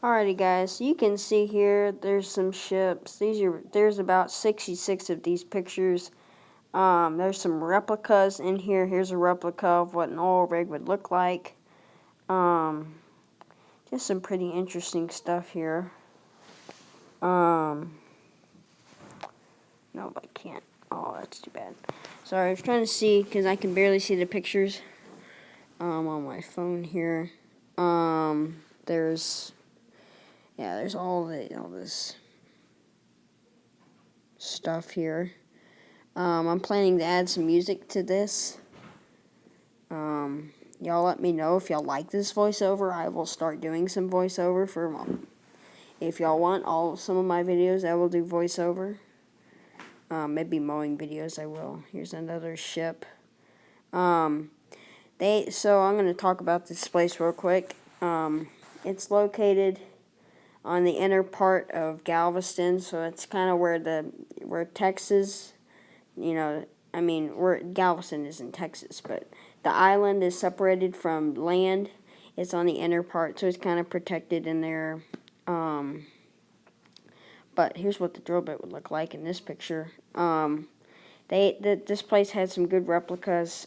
Alrighty guys, so you can see here there's some ships. There's about 66 of these pictures. There's some replicas in here. Here's a replica of what an oil rig would look like. Just some pretty interesting stuff here. No, I can't. Oh, that's too bad. Sorry, I was trying to see because I can barely see the pictures on my phone here. There's all this stuff here. I'm planning to add some music to this. Y'all let me know if y'all like this voiceover. I will start doing some voiceover for if y'all want some of my videos. I will do voiceover. Maybe mowing videos I will. Here's another ship. So I'm going to talk about this place real quick. It's located on the inner part of Galveston, so it's kind of where Texas, where Galveston is in Texas, but the island is separated from land. It's on the inner part, so it's kind of protected in there. But here's what the drill bit would look like in this picture. This place had some good replicas.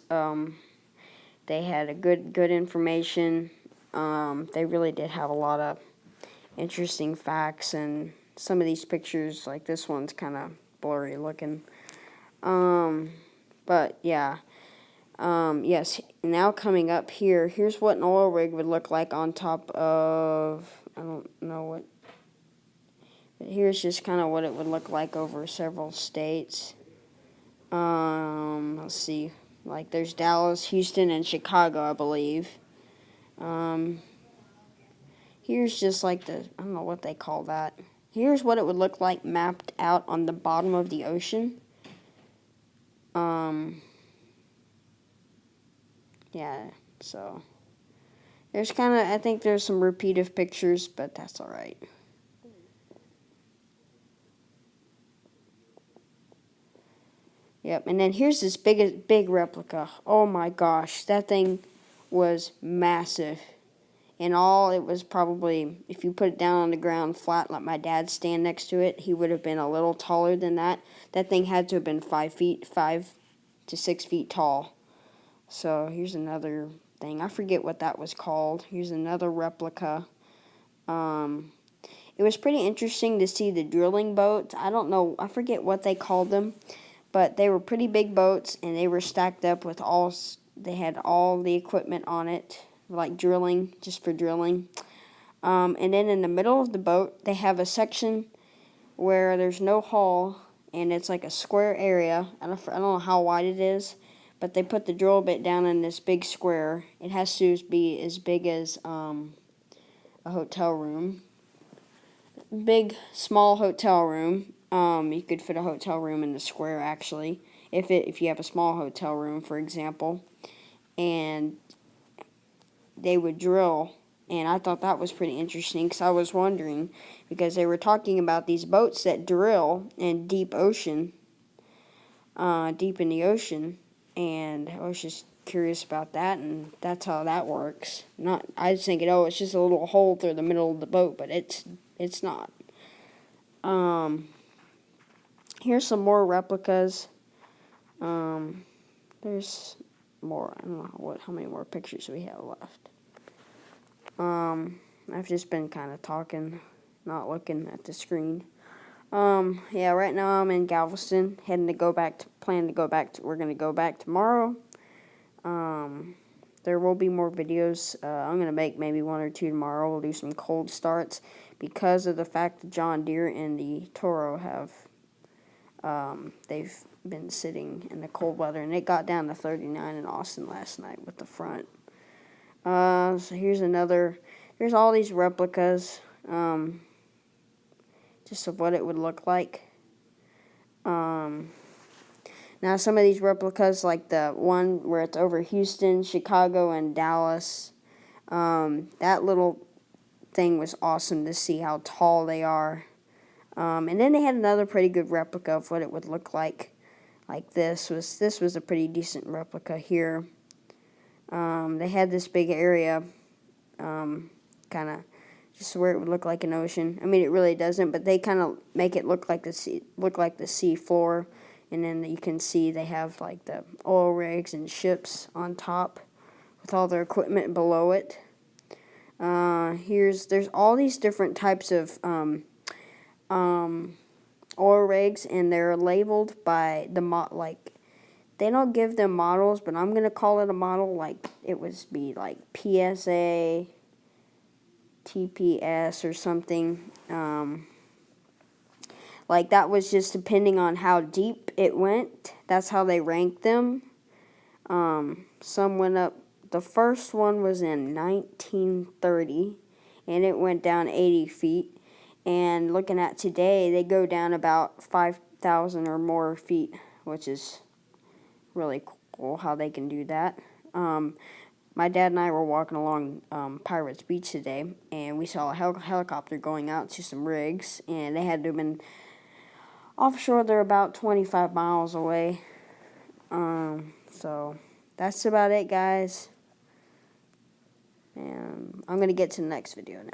They had a good information. They really did have a lot of interesting facts, and some of these pictures, like this one's kind of blurry looking. But yeah. Yes, now coming up here, here's what an oil rig would look like on top of, I don't know what, but here's just kind of what it would look like over several states. Let's see, like there's Dallas, Houston, and Chicago, I believe. Here's just like I don't know what they call that. Here's what it would look like mapped out on the bottom of the ocean. Yeah, so there's I think there's some repeated pictures, but that's alright. Yep, and then here's this big replica. Oh my gosh, that thing was massive. And all it was probably, if you put it down on the ground flat, let my dad stand next to it, he would have been a little taller than that. That thing had to have been 5 to 6 feet tall. So here's another thing. I forget what that was called. Here's another replica. It was pretty interesting to see the drilling boats. I don't know. I forget what they called them. But they were pretty big boats, and they were stacked up with they had all the equipment on it, like drilling, just for drilling. And then in the middle of the boat, they have a section where there's no hull, and it's like a square area. I don't know how wide it is, but they put the drill bit down in this big square. It has to be as big as a hotel room. Small hotel room. You could fit a hotel room in the square, actually, if you have a small hotel room, for example. And they would drill, and I thought that was pretty interesting, because I was wondering, because they were talking about these boats that drill in deep in the ocean, and I was just curious about that, and that's how that works. I was thinking, oh, it's just a little hole through the middle of the boat, but it's not. Here's some more replicas. There's more. I don't know how many more pictures we have left. I've just been kind of talking, not looking at the screen. Yeah, right now I'm in Galveston, we're going to go back tomorrow. There will be more videos. I'm going to make maybe 1 or 2 tomorrow. We'll do some cold starts because of the fact that John Deere and the Toro they've been sitting in the cold weather, and it got down to 39 in Austin last night with the front. So there's all these replicas, just of what it would look like. Now some of these replicas, like the one where it's over Houston, Chicago, and Dallas, that little thing was awesome to see how tall they are. And then they had another pretty good replica of what it would look like this was a pretty decent replica here. They had this big area, kind of just where it would look like an ocean. I mean, it really doesn't, but they kind of make it look like the sea floor. And then you can see they have like the oil rigs and ships on top with all their equipment below it. There's all these different types of oil rigs, and they're labeled by the they don't give them models, but I'm gonna call it a model. Like it would be like PSA, TPS, or something. Like that was just depending on how deep it went. That's how they ranked them. Some went up. The first one was in 1930, and it went down 80 feet. And looking at today, they go down about 5,000 or more feet, which is really cool how they can do that. My dad and I were walking along Pirates Beach today, and we saw a helicopter going out to some rigs, and they had to have been offshore. They're about 25 miles away. So that's about it, guys. And I'm going to get to the next video now.